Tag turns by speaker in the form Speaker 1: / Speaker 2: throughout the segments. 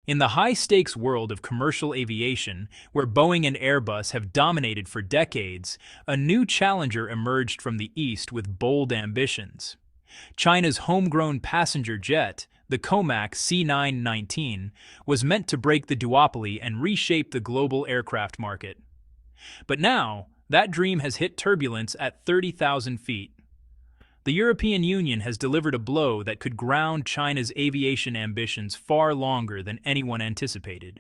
Speaker 1: In the high-stakes world of commercial aviation, where Boeing and Airbus have dominated for decades, a new challenger emerged from the East with bold ambitions. China's homegrown passenger jet, the COMAC C919, was meant to break the duopoly and reshape the global aircraft market. But now, that dream has hit turbulence at 30,000 feet. The European Union has delivered a blow that could ground China's aviation ambitions far longer than anyone anticipated.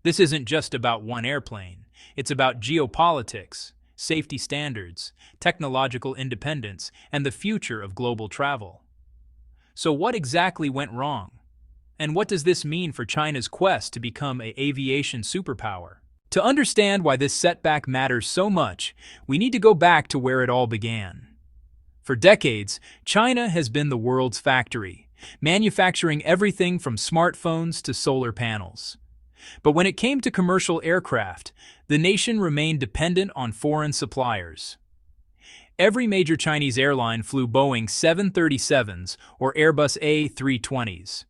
Speaker 1: This isn't just about one airplane. It's about geopolitics, safety standards, technological independence, and the future of global travel. So what exactly went wrong? And what does this mean for China's quest to become an aviation superpower? To understand why this setback matters so much, we need to go back to where it all began. For decades, China has been the world's factory, manufacturing everything from smartphones to solar panels. But when it came to commercial aircraft, the nation remained dependent on foreign suppliers. Every major Chinese airline flew Boeing 737s or Airbus A320s,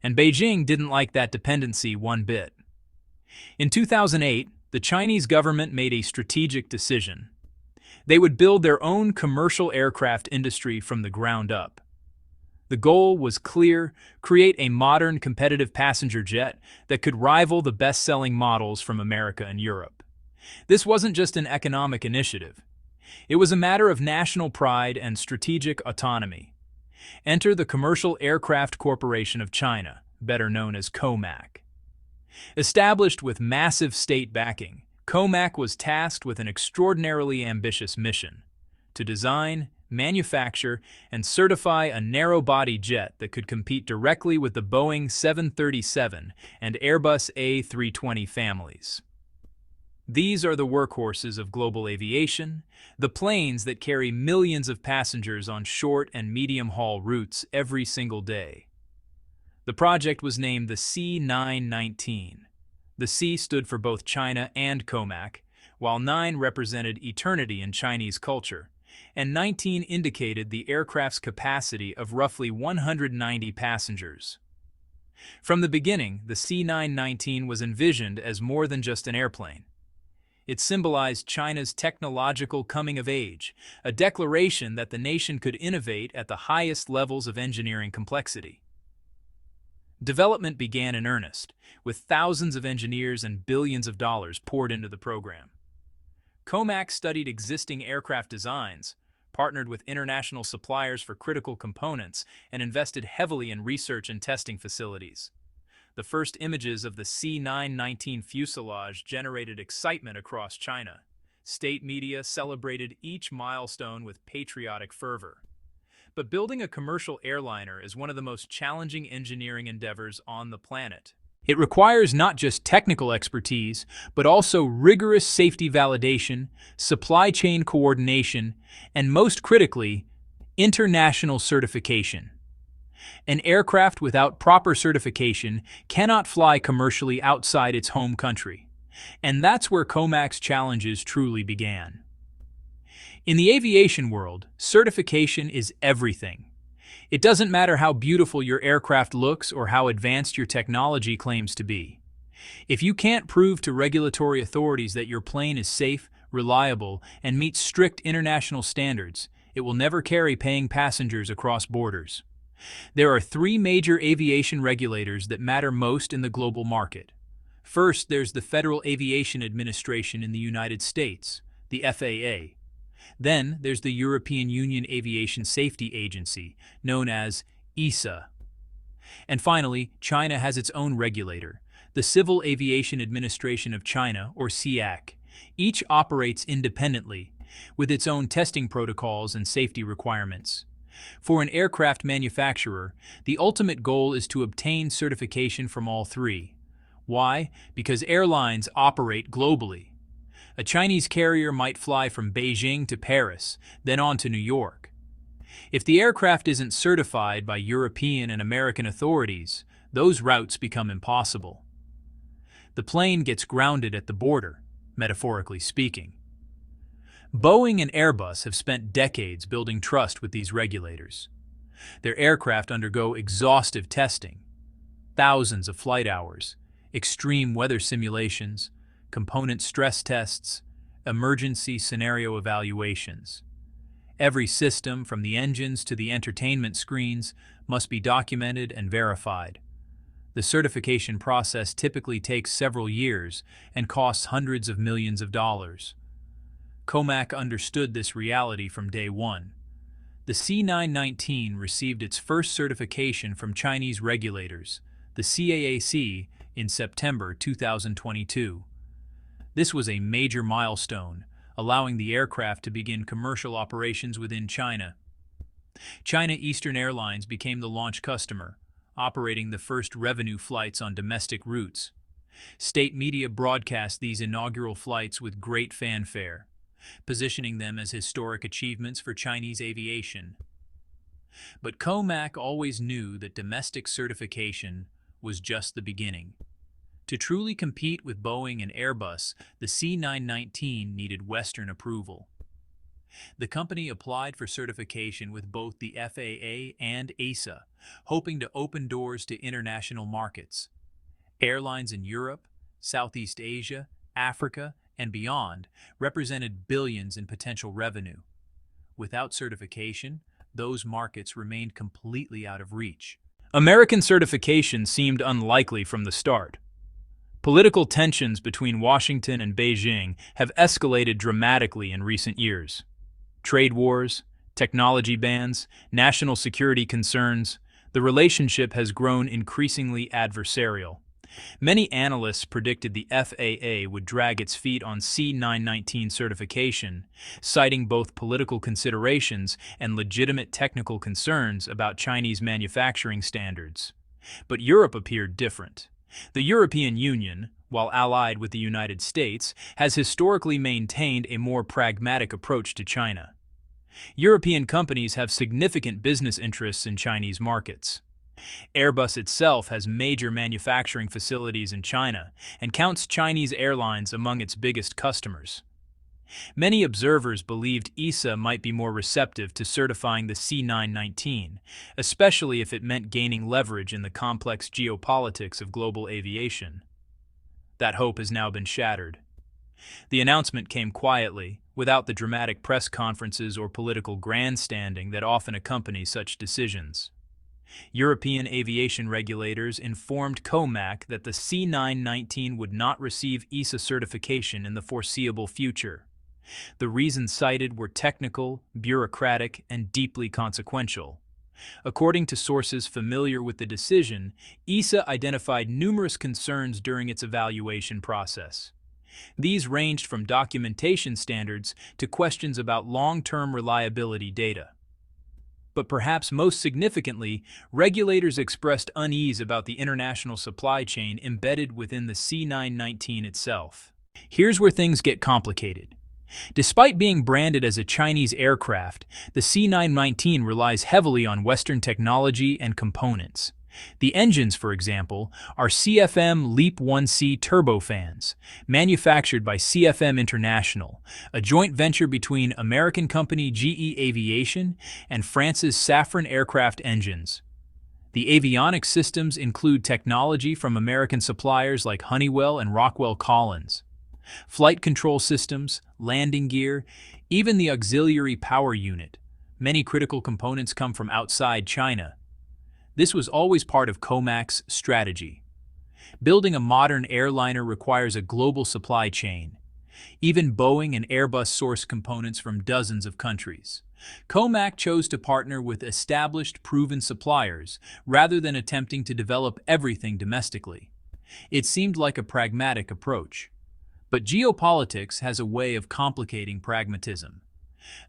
Speaker 1: and Beijing didn't like that dependency one bit. In 2008, the Chinese government made a strategic decision. They would build their own commercial aircraft industry from the ground up. The goal was clear: create a modern, competitive passenger jet that could rival the best-selling models from America and Europe. This wasn't just an economic initiative. It was a matter of national pride and strategic autonomy. Enter the Commercial Aircraft Corporation of China, better known as COMAC. Established with massive state backing, COMAC was tasked with an extraordinarily ambitious mission: to design, manufacture, and certify a narrow-body jet that could compete directly with the Boeing 737 and Airbus A320 families. These are the workhorses of global aviation, the planes that carry millions of passengers on short and medium-haul routes every single day. The project was named the C919. The C stood for both China and COMAC, while 9 represented eternity in Chinese culture, and 19 indicated the aircraft's capacity of roughly 190 passengers. From the beginning, the C919 was envisioned as more than just an airplane. It symbolized China's technological coming of age, a declaration that the nation could innovate at the highest levels of engineering complexity. Development began in earnest, with thousands of engineers and billions of dollars poured into the program. COMAC studied existing aircraft designs, partnered with international suppliers for critical components, and invested heavily in research and testing facilities. The first images of the C919 fuselage generated excitement across China. State media celebrated each milestone with patriotic fervor. But building a commercial airliner is one of the most challenging engineering endeavors on the planet. It requires not just technical expertise, but also rigorous safety validation, supply chain coordination, and most critically, international certification. An aircraft without proper certification cannot fly commercially outside its home country. And that's where COMAC's challenges truly began. In the aviation world, certification is everything. It doesn't matter how beautiful your aircraft looks or how advanced your technology claims to be. If you can't prove to regulatory authorities that your plane is safe, reliable, and meets strict international standards, it will never carry paying passengers across borders. There are 3 major aviation regulators that matter most in the global market. First, there's the Federal Aviation Administration in the United States, the FAA. Then there's the European Union Aviation Safety Agency, known as EASA. And finally, China has its own regulator, the Civil Aviation Administration of China, or CAC. Each operates independently, with its own testing protocols and safety requirements. For an aircraft manufacturer, the ultimate goal is to obtain certification from all 3. Why? Because airlines operate globally. A Chinese carrier might fly from Beijing to Paris, then on to New York. If the aircraft isn't certified by European and American authorities, those routes become impossible. The plane gets grounded at the border, metaphorically speaking. Boeing and Airbus have spent decades building trust with these regulators. Their aircraft undergo exhaustive testing. thousands of flight hours, extreme weather simulations, component stress tests, emergency scenario evaluations. Every system, from the engines to the entertainment screens, must be documented and verified. The certification process typically takes several years and costs hundreds of millions of dollars. COMAC understood this reality from day one. The C919 received its first certification from Chinese regulators, the CAAC, in September 2022. This was a major milestone, allowing the aircraft to begin commercial operations within China. China Eastern Airlines became the launch customer, operating the first revenue flights on domestic routes. State media broadcast these inaugural flights with great fanfare, positioning them as historic achievements for Chinese aviation. But COMAC always knew that domestic certification was just the beginning. To truly compete with Boeing and Airbus, the C919 needed Western approval. The company applied for certification with both the FAA and EASA, hoping to open doors to international markets. Airlines in Europe, Southeast Asia, Africa, and beyond represented billions in potential revenue. Without certification, those markets remained completely out of reach. American certification seemed unlikely from the start. Political tensions between Washington and Beijing have escalated dramatically in recent years. Trade wars, technology bans, national security concerns, the relationship has grown increasingly adversarial. Many analysts predicted the FAA would drag its feet on C919 certification, citing both political considerations and legitimate technical concerns about Chinese manufacturing standards. But Europe appeared different. The European Union, while allied with the United States, has historically maintained a more pragmatic approach to China. European companies have significant business interests in Chinese markets. Airbus itself has major manufacturing facilities in China and counts Chinese airlines among its biggest customers. Many observers believed EASA might be more receptive to certifying the C919, especially if it meant gaining leverage in the complex geopolitics of global aviation. That hope has now been shattered. The announcement came quietly, without the dramatic press conferences or political grandstanding that often accompany such decisions. European aviation regulators informed COMAC that the C919 would not receive EASA certification in the foreseeable future. The reasons cited were technical, bureaucratic, and deeply consequential. According to sources familiar with the decision, EASA identified numerous concerns during its evaluation process. These ranged from documentation standards to questions about long-term reliability data. But perhaps most significantly, regulators expressed unease about the international supply chain embedded within the C919 itself. Here's where things get complicated. Despite being branded as a Chinese aircraft, the C919 relies heavily on Western technology and components. The engines, for example, are CFM LEAP-1C turbofans, manufactured by CFM International, a joint venture between American company GE Aviation and France's Safran Aircraft Engines. The avionics systems include technology from American suppliers like Honeywell and Rockwell Collins. Flight control systems, landing gear, even the auxiliary power unit. Many critical components come from outside China. This was always part of COMAC's strategy. Building a modern airliner requires a global supply chain. Even Boeing and Airbus source components from dozens of countries. COMAC chose to partner with established, proven suppliers rather than attempting to develop everything domestically. It seemed like a pragmatic approach. But geopolitics has a way of complicating pragmatism.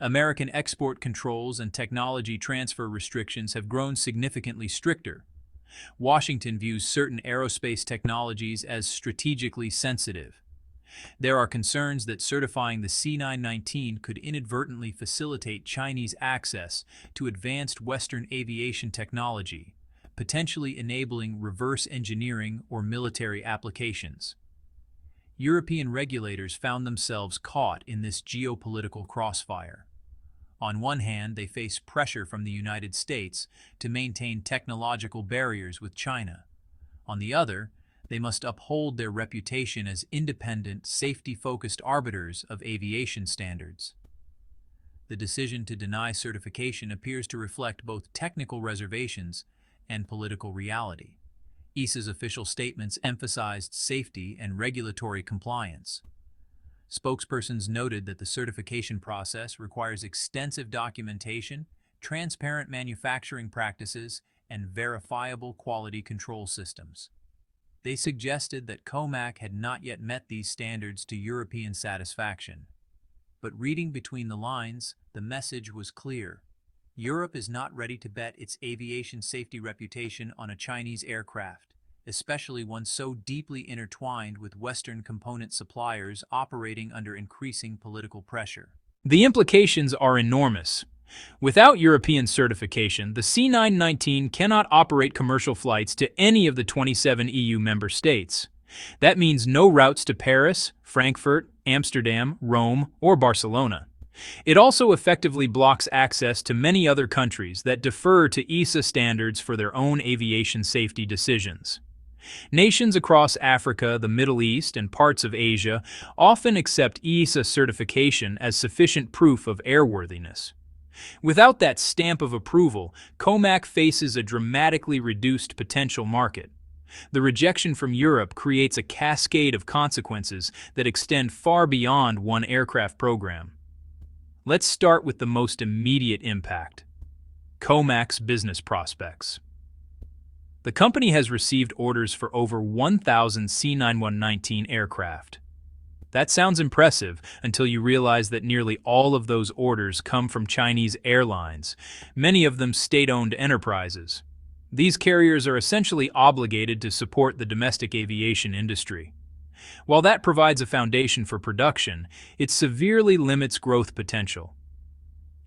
Speaker 1: American export controls and technology transfer restrictions have grown significantly stricter. Washington views certain aerospace technologies as strategically sensitive. There are concerns that certifying the C919 could inadvertently facilitate Chinese access to advanced Western aviation technology, potentially enabling reverse engineering or military applications. European regulators found themselves caught in this geopolitical crossfire. On one hand, they face pressure from the United States to maintain technological barriers with China. On the other, they must uphold their reputation as independent, safety-focused arbiters of aviation standards. The decision to deny certification appears to reflect both technical reservations and political reality. EASA's official statements emphasized safety and regulatory compliance. Spokespersons noted that the certification process requires extensive documentation, transparent manufacturing practices, and verifiable quality control systems. They suggested that COMAC had not yet met these standards to European satisfaction. But reading between the lines, the message was clear. Europe is not ready to bet its aviation safety reputation on a Chinese aircraft, especially one so deeply intertwined with Western component suppliers operating under increasing political pressure. The implications are enormous. Without European certification, the C919 cannot operate commercial flights to any of the 27 EU member states. That means no routes to Paris, Frankfurt, Amsterdam, Rome, or Barcelona. It also effectively blocks access to many other countries that defer to EASA standards for their own aviation safety decisions. Nations across Africa, the Middle East, and parts of Asia often accept EASA certification as sufficient proof of airworthiness. Without that stamp of approval, COMAC faces a dramatically reduced potential market. The rejection from Europe creates a cascade of consequences that extend far beyond one aircraft program. Let's start with the most immediate impact: COMAC's business prospects. The company has received orders for over 1,000 C919 aircraft. That sounds impressive until you realize that nearly all of those orders come from Chinese airlines, many of them state-owned enterprises. These carriers are essentially obligated to support the domestic aviation industry. While that provides a foundation for production, it severely limits growth potential.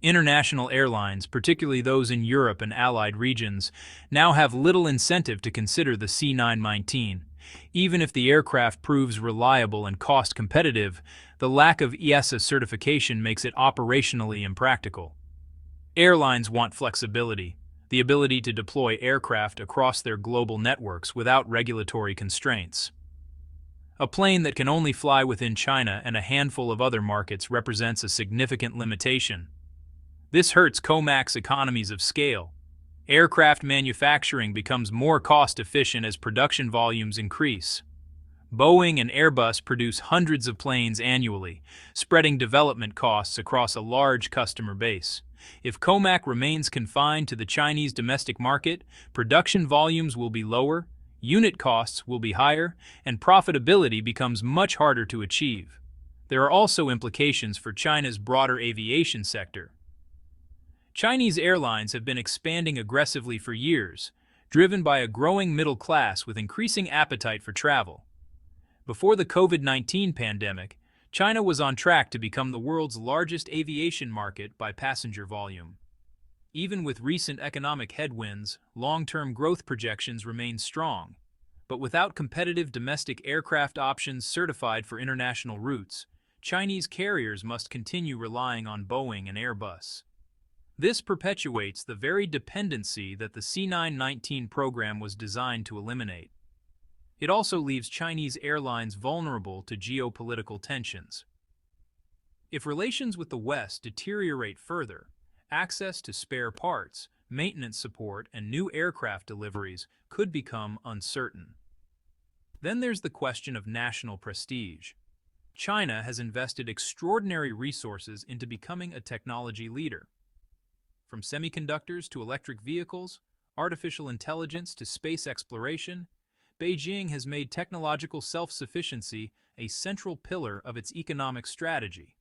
Speaker 1: International airlines, particularly those in Europe and allied regions, now have little incentive to consider the C919. Even if the aircraft proves reliable and cost-competitive, the lack of EASA certification makes it operationally impractical. Airlines want flexibility, the ability to deploy aircraft across their global networks without regulatory constraints. A plane that can only fly within China and a handful of other markets represents a significant limitation. This hurts COMAC's economies of scale. Aircraft manufacturing becomes more cost-efficient as production volumes increase. Boeing and Airbus produce hundreds of planes annually, spreading development costs across a large customer base. If COMAC remains confined to the Chinese domestic market, production volumes will be lower, unit costs will be higher, and profitability becomes much harder to achieve. There are also implications for China's broader aviation sector. Chinese airlines have been expanding aggressively for years, driven by a growing middle class with increasing appetite for travel. Before the COVID-19 pandemic, China was on track to become the world's largest aviation market by passenger volume. Even with recent economic headwinds, long-term growth projections remain strong. But without competitive domestic aircraft options certified for international routes, Chinese carriers must continue relying on Boeing and Airbus. This perpetuates the very dependency that the C919 program was designed to eliminate. It also leaves Chinese airlines vulnerable to geopolitical tensions. If relations with the West deteriorate further, access to spare parts, maintenance support, and new aircraft deliveries could become uncertain. Then there's the question of national prestige. China has invested extraordinary resources into becoming a technology leader. From semiconductors to electric vehicles, artificial intelligence to space exploration, Beijing has made technological self-sufficiency a central pillar of its economic strategy.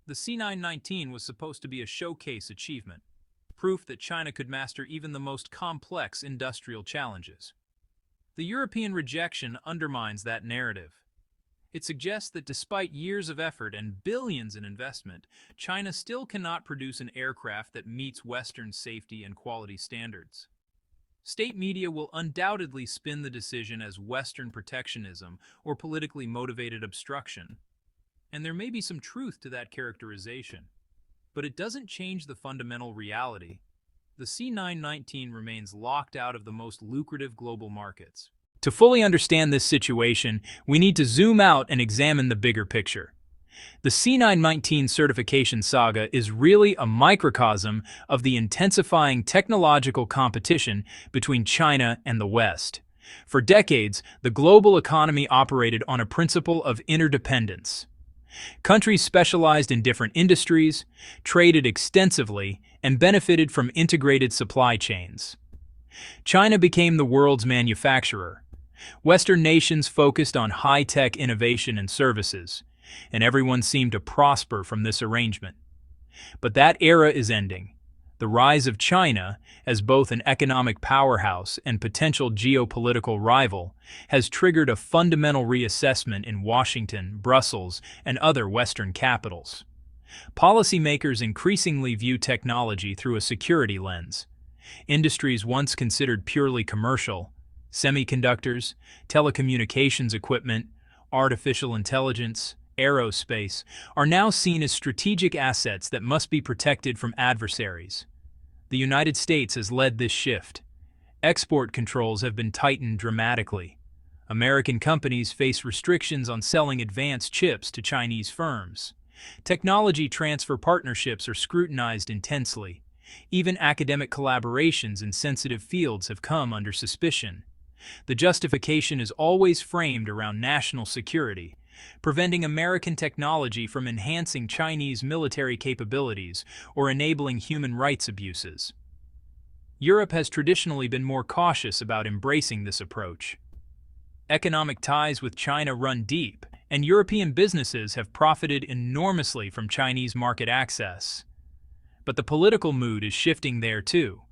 Speaker 1: The C919 was supposed to be a showcase achievement, proof that China could master even the most complex industrial challenges. The European rejection undermines that narrative. It suggests that despite years of effort and billions in investment, China still cannot produce an aircraft that meets Western safety and quality standards. State media will undoubtedly spin the decision as Western protectionism or politically motivated obstruction. And there may be some truth to that characterization. But it doesn't change the fundamental reality. The C919 remains locked out of the most lucrative global markets. To fully understand this situation, we need to zoom out and examine the bigger picture. The C919 certification saga is really a microcosm of the intensifying technological competition between China and the West. For decades, the global economy operated on a principle of interdependence. Countries specialized in different industries, traded extensively, and benefited from integrated supply chains. China became the world's manufacturer. Western nations focused on high-tech innovation and services, and everyone seemed to prosper from this arrangement. But that era is ending. The rise of China, as both an economic powerhouse and potential geopolitical rival, has triggered a fundamental reassessment in Washington, Brussels, and other Western capitals. Policymakers increasingly view technology through a security lens. Industries once considered purely commercial, semiconductors, telecommunications equipment, artificial intelligence, aerospace, are now seen as strategic assets that must be protected from adversaries. The United States has led this shift. Export controls have been tightened dramatically. American companies face restrictions on selling advanced chips to Chinese firms. Technology transfer partnerships are scrutinized intensely. Even academic collaborations in sensitive fields have come under suspicion. The justification is always framed around national security, preventing American technology from enhancing Chinese military capabilities or enabling human rights abuses. Europe has traditionally been more cautious about embracing this approach. Economic ties with China run deep, and European businesses have profited enormously from Chinese market access. But the political mood is shifting there too.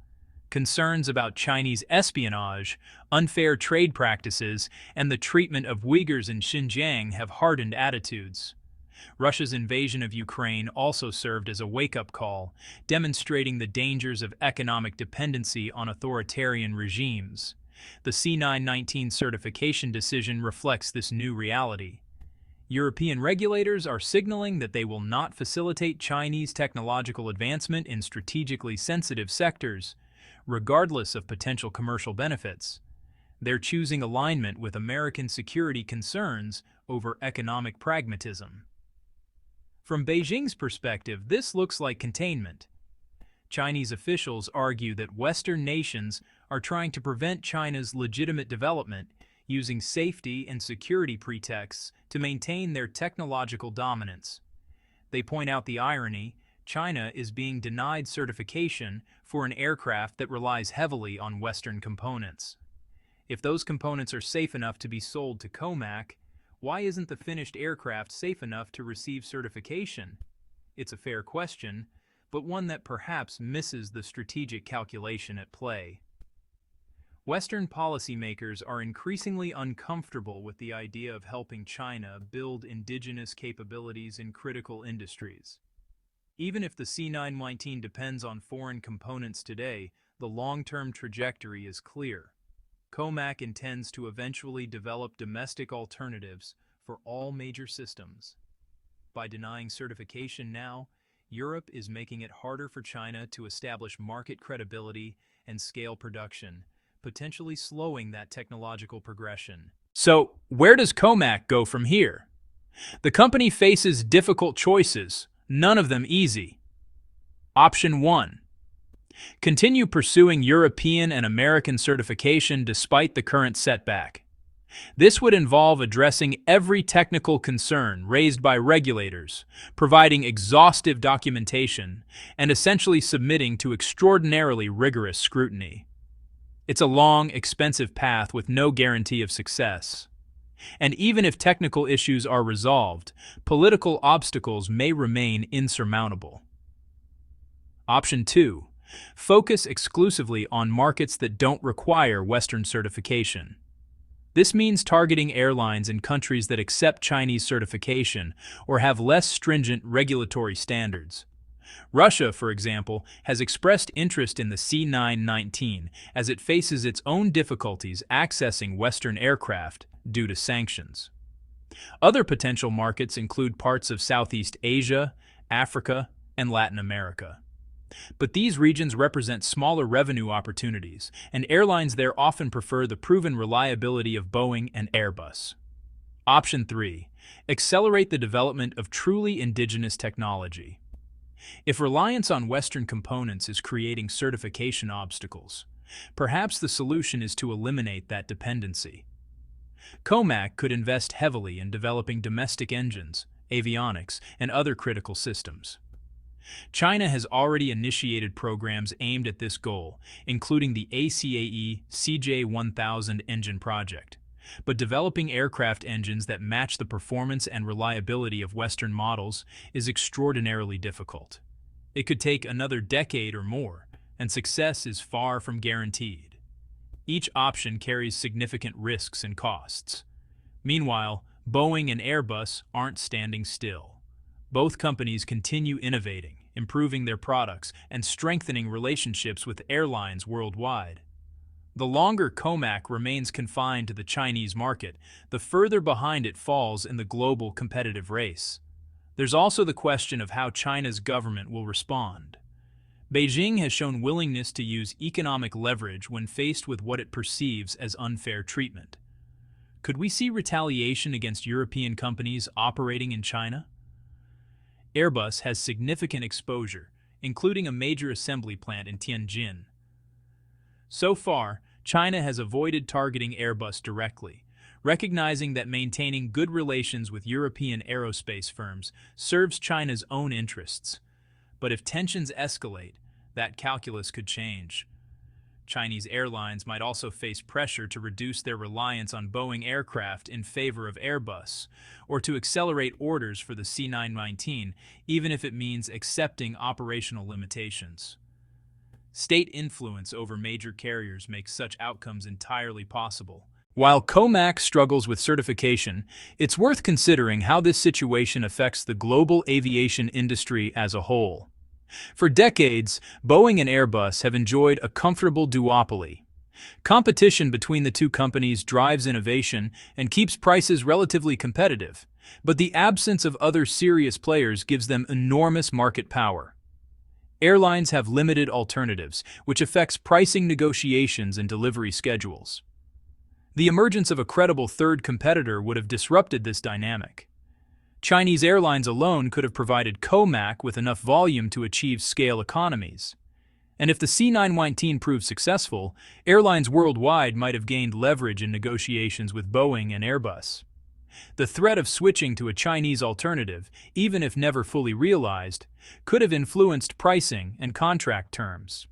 Speaker 1: Concerns about Chinese espionage, unfair trade practices, and the treatment of Uyghurs in Xinjiang have hardened attitudes. Russia's invasion of Ukraine also served as a wake-up call, demonstrating the dangers of economic dependency on authoritarian regimes. The C919 certification decision reflects this new reality. European regulators are signaling that they will not facilitate Chinese technological advancement in strategically sensitive sectors, regardless of potential commercial benefits. They're choosing alignment with American security concerns over economic pragmatism. From Beijing's perspective, this looks like containment. Chinese officials argue that Western nations are trying to prevent China's legitimate development, using safety and security pretexts to maintain their technological dominance. They point out the irony: China is being denied certification for an aircraft that relies heavily on Western components. If those components are safe enough to be sold to COMAC, why isn't the finished aircraft safe enough to receive certification? It's a fair question, but one that perhaps misses the strategic calculation at play. Western policymakers are increasingly uncomfortable with the idea of helping China build indigenous capabilities in critical industries. Even if the C919 depends on foreign components today, the long-term trajectory is clear. COMAC intends to eventually develop domestic alternatives for all major systems. By denying certification now, Europe is making it harder for China to establish market credibility and scale production, potentially slowing that technological progression. So, where does COMAC go from here? The company faces difficult choices, none of them easy. Option 1. Continue pursuing European and American certification despite the current setback. This would involve addressing every technical concern raised by regulators, providing exhaustive documentation, and essentially submitting to extraordinarily rigorous scrutiny. It's a long, expensive path with no guarantee of success. And even if technical issues are resolved, political obstacles may remain insurmountable. Option 2. Focus exclusively on markets that don't require Western certification. This means targeting airlines in countries that accept Chinese certification or have less stringent regulatory standards. Russia, for example, has expressed interest in the C919 as it faces its own difficulties accessing Western aircraft due to sanctions. Other potential markets include parts of Southeast Asia, Africa, and Latin America. But these regions represent smaller revenue opportunities, and airlines there often prefer the proven reliability of Boeing and Airbus. Option 3. Accelerate the development of truly indigenous technology. If reliance on Western components is creating certification obstacles, perhaps the solution is to eliminate that dependency. COMAC could invest heavily in developing domestic engines, avionics, and other critical systems. China has already initiated programs aimed at this goal, including the ACAE CJ1000 engine project. But developing aircraft engines that match the performance and reliability of Western models is extraordinarily difficult. It could take another decade or more, and success is far from guaranteed. Each option carries significant risks and costs. Meanwhile, Boeing and Airbus aren't standing still. Both companies continue innovating, improving their products, and strengthening relationships with airlines worldwide. The longer COMAC remains confined to the Chinese market, the further behind it falls in the global competitive race. There's also the question of how China's government will respond. Beijing has shown willingness to use economic leverage when faced with what it perceives as unfair treatment. Could we see retaliation against European companies operating in China? Airbus has significant exposure, including a major assembly plant in Tianjin. So far, China has avoided targeting Airbus directly, recognizing that maintaining good relations with European aerospace firms serves China's own interests. But if tensions escalate, that calculus could change. Chinese airlines might also face pressure to reduce their reliance on Boeing aircraft in favor of Airbus, or to accelerate orders for the C919, even if it means accepting operational limitations. State influence over major carriers makes such outcomes entirely possible. While COMAC struggles with certification, it's worth considering how this situation affects the global aviation industry as a whole. For decades, Boeing and Airbus have enjoyed a comfortable duopoly. Competition between the two companies drives innovation and keeps prices relatively competitive, but the absence of other serious players gives them enormous market power. Airlines have limited alternatives, which affects pricing negotiations and delivery schedules. The emergence of a credible third competitor would have disrupted this dynamic. Chinese airlines alone could have provided COMAC with enough volume to achieve scale economies. And if the C919 proved successful, airlines worldwide might have gained leverage in negotiations with Boeing and Airbus. The threat of switching to a Chinese alternative, even if never fully realized, could have influenced pricing and contract terms.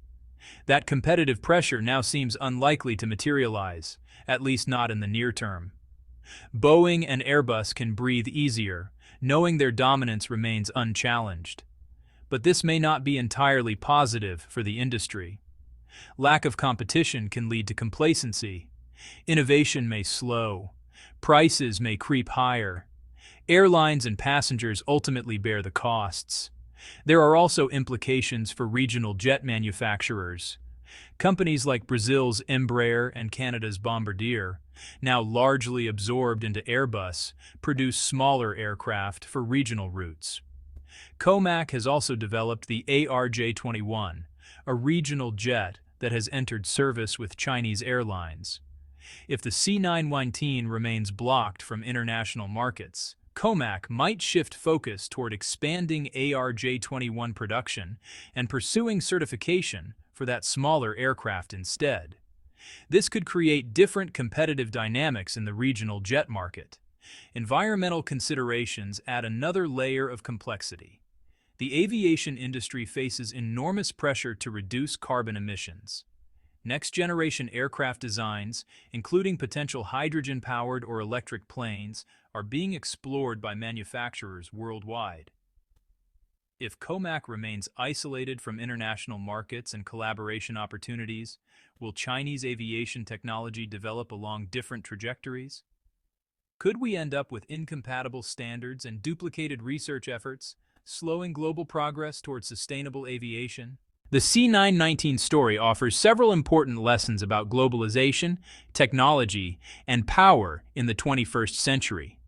Speaker 1: That competitive pressure now seems unlikely to materialize, at least not in the near term. Boeing and Airbus can breathe easier, knowing their dominance remains unchallenged. But this may not be entirely positive for the industry. Lack of competition can lead to complacency. Innovation may slow. Prices may creep higher. Airlines and passengers ultimately bear the costs. There are also implications for regional jet manufacturers. Companies like Brazil's Embraer and Canada's Bombardier, now largely absorbed into Airbus, produce smaller aircraft for regional routes. COMAC has also developed the ARJ-21, a regional jet that has entered service with Chinese airlines. If the C919 remains blocked from international markets, COMAC might shift focus toward expanding ARJ-21 production and pursuing certification for that smaller aircraft instead. This could create different competitive dynamics in the regional jet market. Environmental considerations add another layer of complexity. The aviation industry faces enormous pressure to reduce carbon emissions. Next-generation aircraft designs, including potential hydrogen-powered or electric planes, are being explored by manufacturers worldwide. If COMAC remains isolated from international markets and collaboration opportunities, will Chinese aviation technology develop along different trajectories? Could we end up with incompatible standards and duplicated research efforts, slowing global progress towards sustainable aviation? The C919 story offers several important lessons about globalization, technology, and power in the 21st century.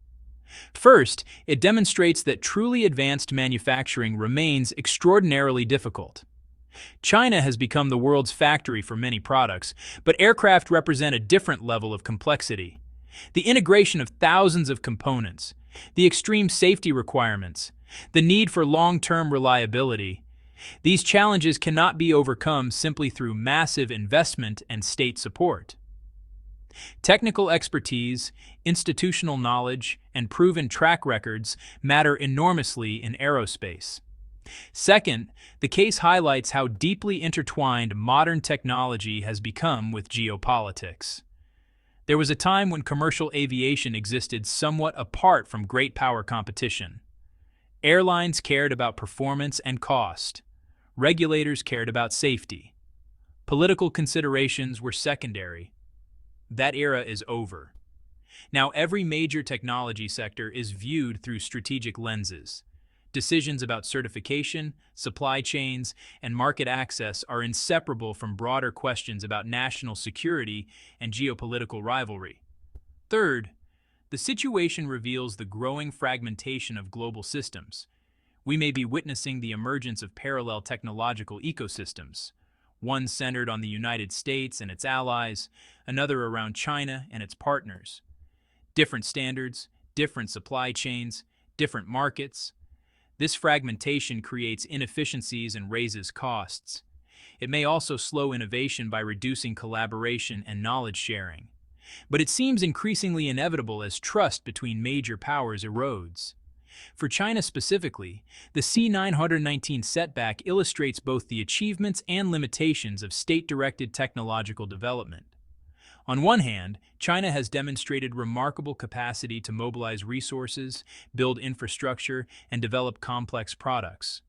Speaker 1: First, it demonstrates that truly advanced manufacturing remains extraordinarily difficult. China has become the world's factory for many products, but aircraft represent a different level of complexity. The integration of thousands of components, the extreme safety requirements, the need for long-term reliability, these challenges cannot be overcome simply through massive investment and state support. Technical expertise, institutional knowledge, and proven track records matter enormously in aerospace. Second, the case highlights how deeply intertwined modern technology has become with geopolitics. There was a time when commercial aviation existed somewhat apart from great power competition. Airlines cared about performance and cost. Regulators cared about safety. Political considerations were secondary. That era is over. Now every major technology sector is viewed through strategic lenses. Decisions about certification, supply chains, and market access are inseparable from broader questions about national security and geopolitical rivalry. Third, the situation reveals the growing fragmentation of global systems. We may be witnessing the emergence of parallel technological ecosystems, one centered on the United States and its allies, another around China and its partners. Different standards, different supply chains, different markets. This fragmentation creates inefficiencies and raises costs. It may also slow innovation by reducing collaboration and knowledge sharing. But it seems increasingly inevitable as trust between major powers erodes. For China specifically, the C919 Setback illustrates both the achievements and limitations of state-directed technological development. On one hand, China has demonstrated remarkable capacity to mobilize resources, build infrastructure, and develop complex products.